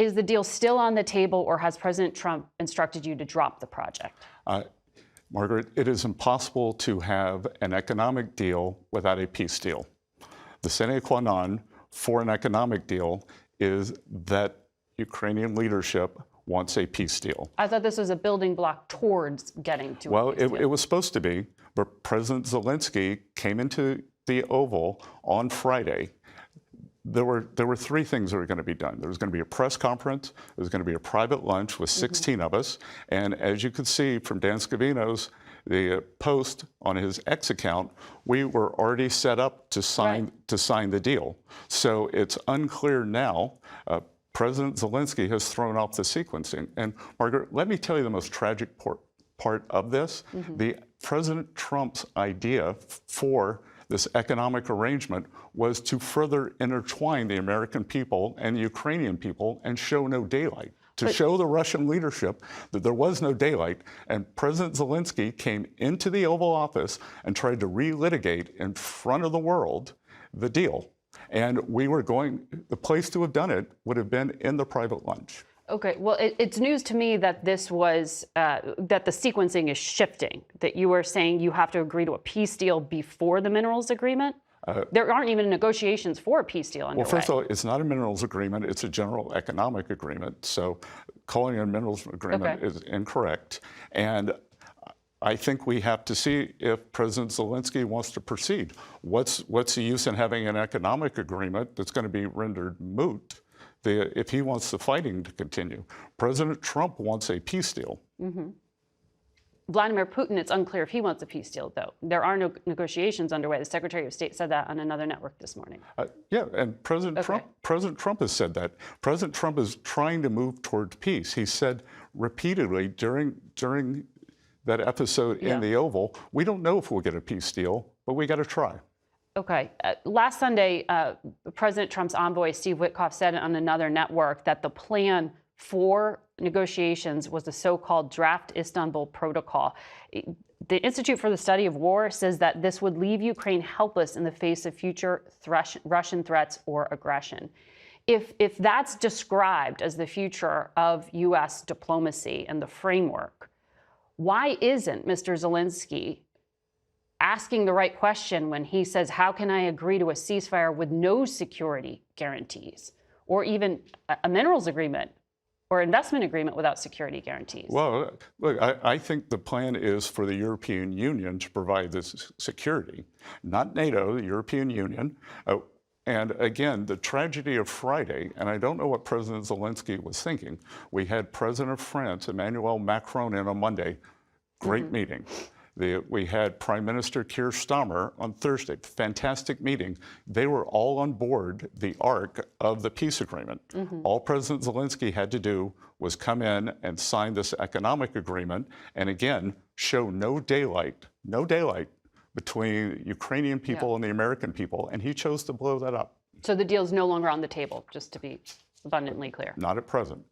Is the deal still on the table, or has President Trump instructed you to drop the project? Margaret, it is impossible to have an economic deal without a peace deal. The sine qua non for an economic deal is that Ukrainian leadership wants a peace deal. I thought this was a building block towards getting to a peace deal. It was supposed to be, but President Zelensky came into the Oval on Friday. There were three things that were going to be done. There was going to be a press conference, there was going to be a private lunch with 16 of us, and as you could see from Dan Scavino's the post on his X account, we were already set up to sign the deal. So it's unclear now. President Zelensky has thrown off the sequencing. And Margaret, let me tell you the most tragic part of this. The President Trump's idea for this economic arrangement was to further intertwine the American people and the Ukrainian people and show no daylight, to show the Russian leadership that there was no daylight. And President Zelensky came into the Oval Office and tried to relitigate in front of the world the deal. And the place to have done it would have been in the private lunch. Okay, well, it's news to me that this was, that the sequencing is shifting, that you are saying you have to agree to a peace deal before the minerals agreement? There aren't even negotiations for a peace deal underway. Well, first of all, it's not a minerals agreement, it's a general economic agreement. So calling it a minerals agreement is incorrect. And I think we have to see if President Zelensky wants to proceed. What's the use in having an economic agreement that's going to be rendered moot if he wants the fighting to continue? President Trump wants a peace deal. Vladimir Putin, it's unclear if he wants a peace deal, though. There are no negotiations underway. The Secretary of State said that on another network this morning. Yeah, and President Trump has said that. President Trump is trying to move toward peace. He said repeatedly during that episode in the Oval, we don't know if we'll get a peace deal, but we got to try. Okay. Last Sunday, President Trump's envoy, Steve Witkoff, said on another network that the plan for negotiations was the so-called draft Istanbul Protocol. The Institute for the Study of War says that this would leave Ukraine helpless in the face of future Russian threats or aggression. If that's described as the future of U.S. diplomacy and the framework, why isn't Mr. Zelensky asking the right question when he says, how can I agree to a ceasefire with no security guarantees, or even a minerals agreement or investment agreement without security guarantees? Well, look, I think the plan is for the European Union to provide this security, not NATO, the European Union. And again, the tragedy of Friday, and I don't know what President Zelensky was thinking. We had President of France, Emmanuel Macron, in on Monday. Great meeting. We had Prime Minister Keir Starmer on Thursday. Fantastic meeting. They were all on board the arc of the peace agreement. All President Zelensky had to do was come in and sign this economic agreement, and again, show no daylight between Ukrainian people and the American people, and he chose to blow that up. So the deal's no longer on the table, just to be abundantly clear. Not at present.